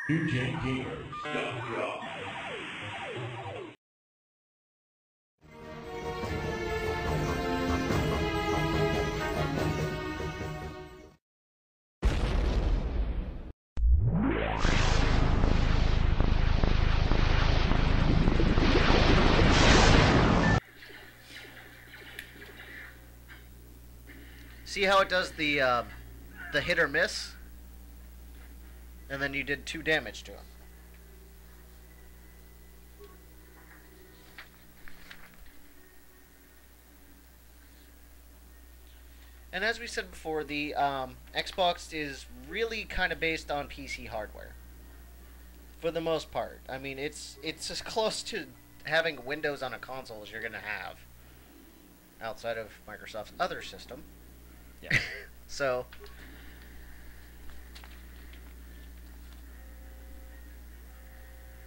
NewGenGamers.com. See how it does the hit or miss? And then you did 2 damage to him. And as we said before, the Xbox is really kind of based on PC hardware. For the most part. I mean, it's as close to having Windows on a console as you're going to have. Outside of Microsoft's other system. Yeah. So...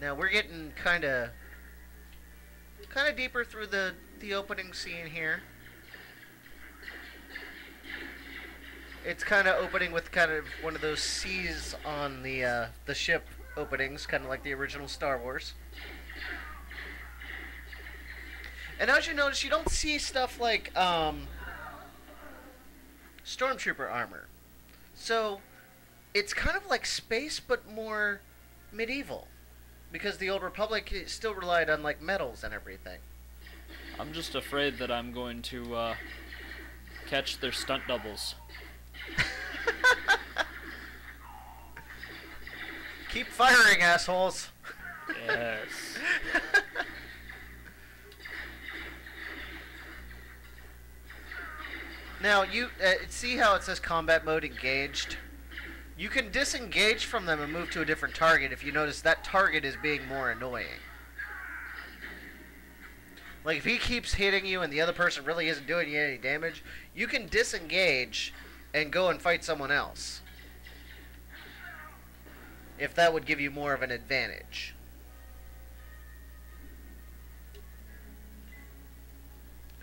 Now we're getting kind of deeper through the opening scene here. It's kind of opening with kind of one of those C's on the ship openings, kind of like the original Star Wars. And as you notice, you don't see stuff like Stormtrooper armor. So it's kind of like space, but more medieval. Because the Old Republic still relied on, like, metals and everything. I'm just afraid that I'm going to catch their stunt doubles. Keep firing, assholes! Yes. Now, you see how it says combat mode engaged? You can disengage from them and move to a different target if you notice that target is being more annoying. Like, if he keeps hitting you and the other person really isn't doing you any damage, you can disengage and go and fight someone else. If that would give you more of an advantage.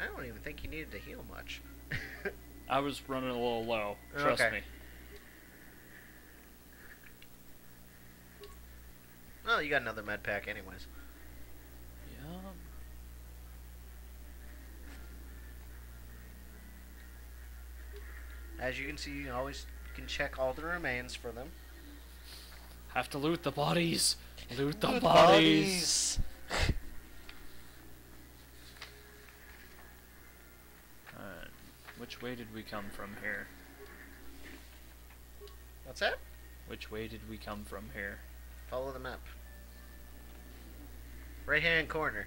I don't even think you needed to heal much. I was running a little low, trust me. Well, you got another med pack anyways. Yeah. As you can see, you always can check all the remains for them. Have to loot the bodies. Loot the bodies. Alright. Which way did we come from here? What's that? Which way did we come from here? Follow the map. Right hand corner.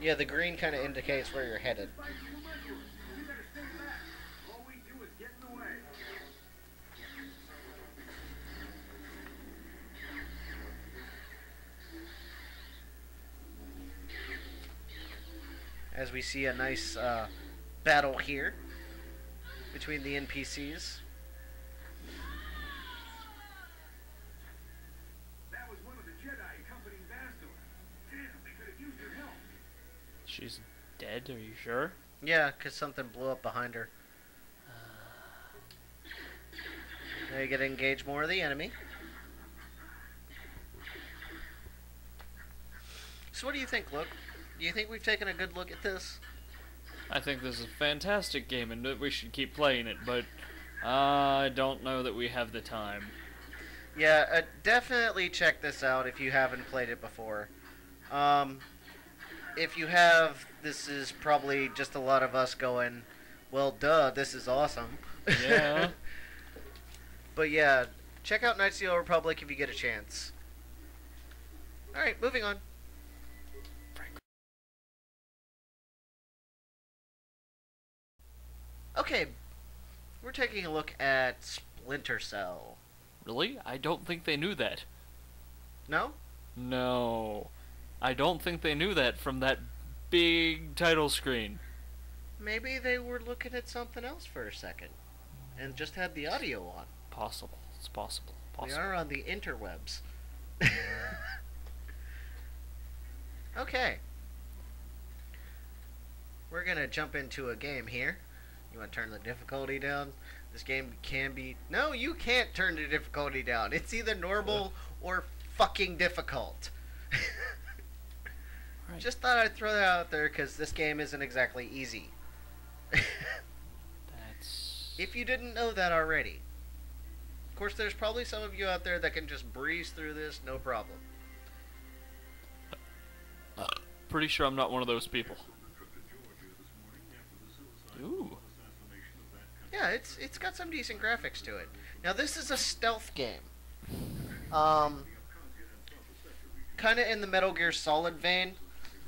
Yeah, the green kind of indicates where you're headed. As we see a nice battle here between the NPCs. That was one of the Jedi accompanying Bastila. Damn, they could have used your help. She's dead, are you sure? Yeah, because something blew up behind her. Now you get to engage more of the enemy. So what do you think, Luke? Do you think we've taken a good look at this? I think this is a fantastic game and that we should keep playing it, but I don't know that we have the time. Yeah, definitely check this out if you haven't played it before. If you have, this is probably just a lot of us going, well, duh, this is awesome. Yeah. But yeah, check out Knights of the Old Republic if you get a chance. Alright, moving on. Okay, we're taking a look at Splinter Cell. Really? I don't think they knew that. No? No. I don't think they knew that from that big title screen. Maybe they were looking at something else for a second and just had the audio on. Possible. It's possible. We are on the interwebs. Okay. We're going to jump into a game here. You want to turn the difficulty down? This game can be... No, you can't turn the difficulty down. It's either normal or fucking difficult. Right. Just thought I'd throw that out there because this game isn't exactly easy. That's... If you didn't know that already. Of course, there's probably some of you out there that can just breeze through this, no problem. Pretty sure I'm not one of those people. Ooh. Yeah, it's got some decent graphics to it. Now, this is a stealth game. Kind of in the Metal Gear Solid vein,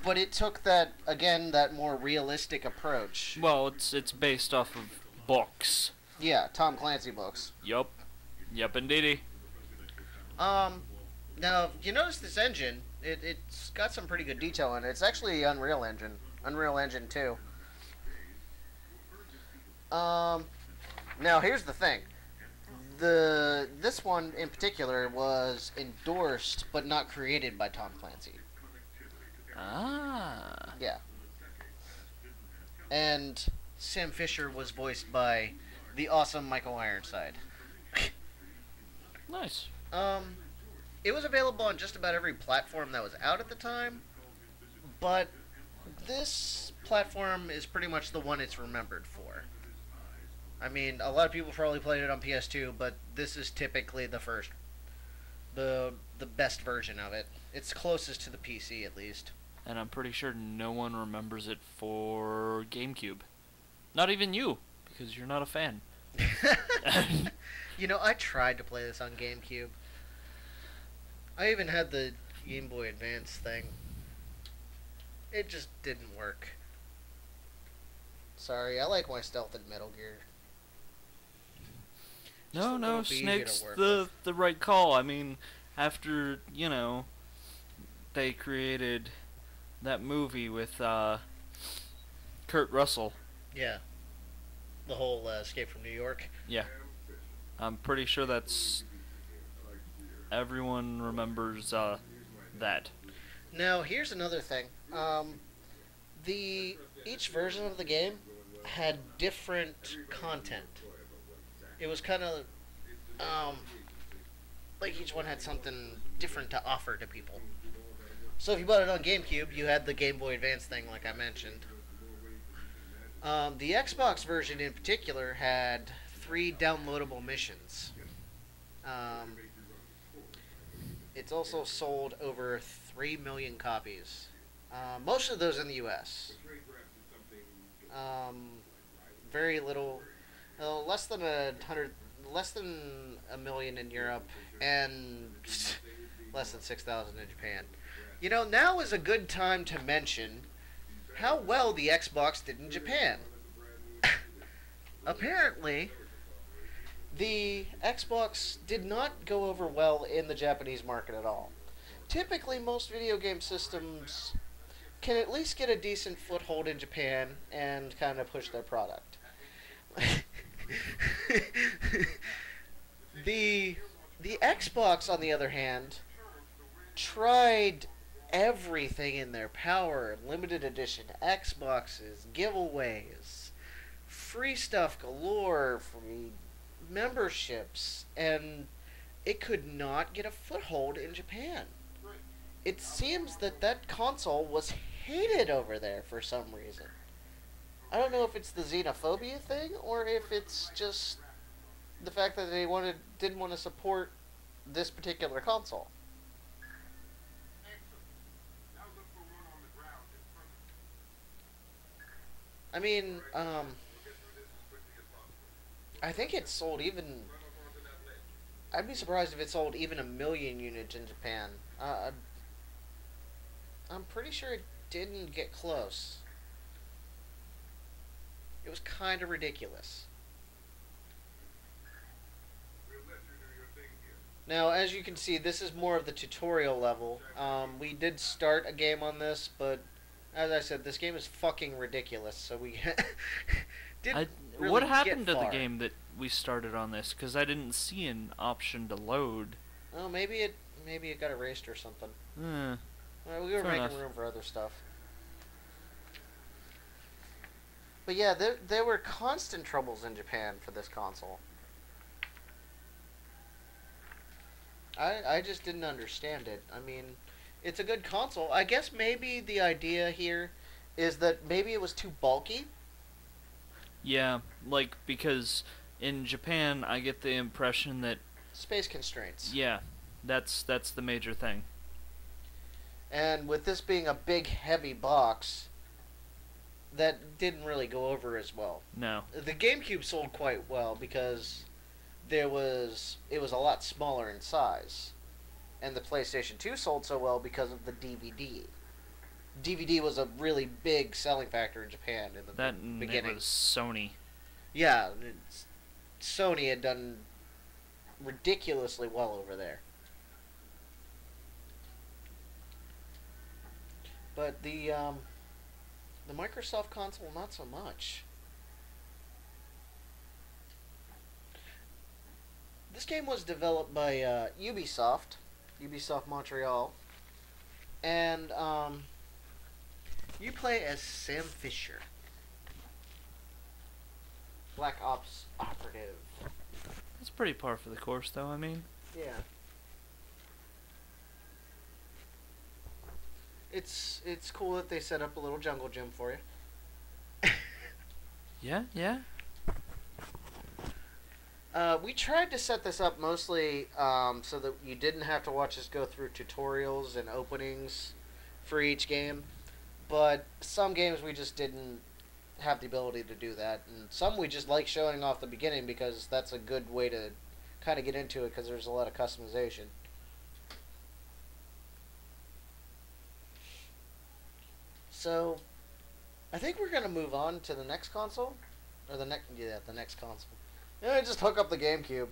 but it took that, again, that more realistic approach. Well, it's based off of books. Yeah, Tom Clancy books. Yup. Yep, indeedy. Now, you notice this engine, it's got some pretty good detail in it. It's actually Unreal Engine. Unreal Engine 2. Now, here's the thing. This one in particular was endorsed but not created by Tom Clancy. Ah. Yeah. And Sam Fisher was voiced by the awesome Michael Ironside. Nice. It was available on just about every platform that was out at the time, but this platform is pretty much the one it's remembered for. I mean, a lot of people probably played it on PS2, but this is typically the best version of it. It's closest to the PC, at least. And I'm pretty sure no one remembers it for GameCube. Not even you, because you're not a fan. You know, I tried to play this on GameCube. I even had the Game Boy Advance thing. It just didn't work. Sorry, I like my stealth in Metal Gear. No, Just a no, little bit easier to Snake's work the right call. I mean, after, you know, they created that movie with Kurt Russell. Yeah. The whole Escape from New York. Yeah. I'm pretty sure that's... Everyone remembers that. Now, here's another thing. Each version of the game had different content. It was kind of like each one had something different to offer to people. So if you bought it on GameCube, you had the Game Boy Advance thing, like I mentioned. The Xbox version in particular had 3 downloadable missions. It's also sold over 3 million copies. Most of those in the U.S. Very little, less than a million in Europe, and less than 6,000 in Japan. You know, now is a good time to mention how well the Xbox did in Japan. Apparently, the Xbox did not go over well in the Japanese market at all. Typically, most video game systems can at least get a decent foothold in Japan and kind of push their product. The Xbox, on the other hand, tried everything in their power. Limited edition Xboxes, giveaways, free stuff galore, free memberships, and it could not get a foothold in Japan. It seems that console was hated over there for some reason. I don't know if it's the xenophobia thing or if it's just the fact that they didn't want to support this particular console. I mean, I think it sold even... I'd be surprised if it sold even 1 million units in Japan. I'm pretty sure it didn't get close. It was kind of ridiculous. Now, as you can see, this is more of the tutorial level. We did start a game on this, but as I said, this game is fucking ridiculous, so we didn't really what happened get to the far. game that we started on this? Because I didn't see an option to load. Oh, maybe it got erased or something. Well, we were Fair making enough. room for other stuff. But yeah, there were constant troubles in Japan for this console. I just didn't understand it. I mean, it's a good console. I guess maybe the idea here is that maybe it was too bulky. Yeah, like, because in Japan, I get the impression that... Space constraints. Yeah, that's the major thing. And with this being a big, heavy box, that didn't really go over as well. No. The GameCube sold quite well because it was a lot smaller in size. And the PlayStation 2 sold so well because of the DVD. DVD was a really big selling factor in Japan in the beginning. It was Sony. Yeah, Sony had done ridiculously well over there. But the Microsoft console, not so much. This game was developed by Ubisoft Montreal, and you play as Sam Fisher, Black Ops operative. That's pretty par for the course, though, I mean. Yeah. It's cool that they set up a little jungle gym for you. Yeah, yeah. We tried to set this up mostly so that you didn't have to watch us go through tutorials and openings for each game. But some games we just didn't have the ability to do that. And some we just like showing off the beginning because that's a good way to kind of get into it because there's a lot of customization. So, I think we're going to move on to the next console. Or the next console. Yeah, just hook up the GameCube.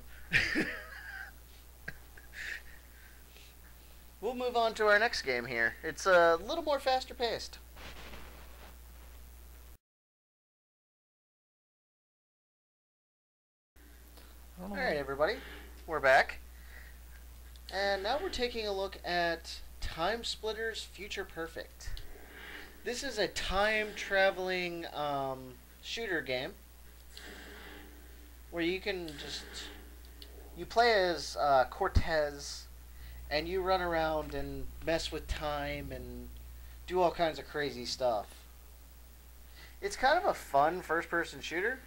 We'll move on to our next game here. It's a little more faster paced. Alright everybody, we're back. And now we're taking a look at Time Splitters Future Perfect. This is a time-traveling shooter game where you can you play as Cortez, and you run around and mess with time and do all kinds of crazy stuff. It's kind of a fun first-person shooter.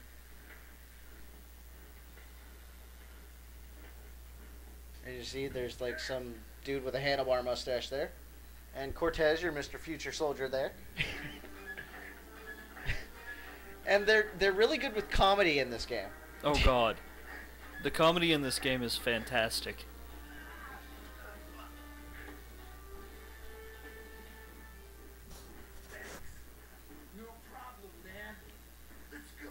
As you see, there's like some dude with a handlebar mustache there. And Cortez, you're Mr. Future Soldier there. And they're really good with comedy in this game. Oh god. The comedy in this game is fantastic. No problem, man. Let's go.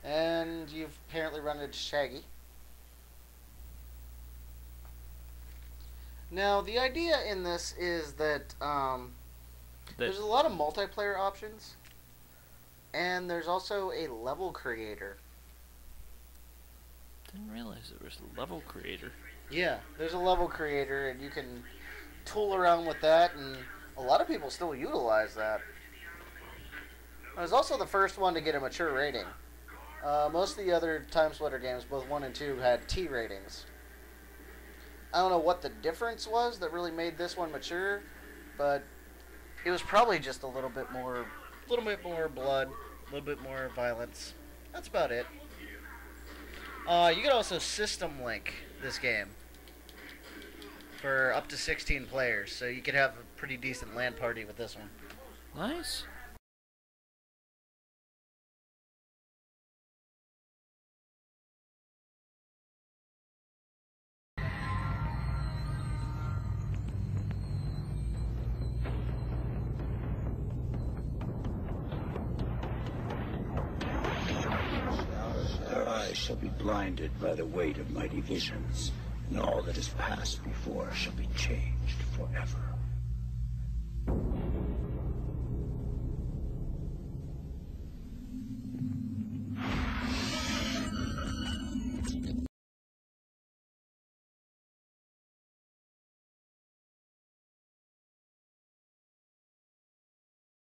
And you've apparently run into Shaggy. Now, the idea in this is that there's a lot of multiplayer options, and there's also a level creator. Didn't realize there was a level creator. Yeah, there's a level creator, and you can tool around with that, and a lot of people still utilize that. It was also the first one to get a mature rating. Most of the other Time Splitter games, both 1 and 2, had T ratings. I don't know what the difference was that really made this one mature, but it was probably just a little bit more blood, a little bit more violence. That's about it. You could also system link this game for up to 16 players, so you could have a pretty decent LAN party with this one. Nice. Their eyes shall be blinded by the weight of mighty visions, and all that has passed before shall be changed forever.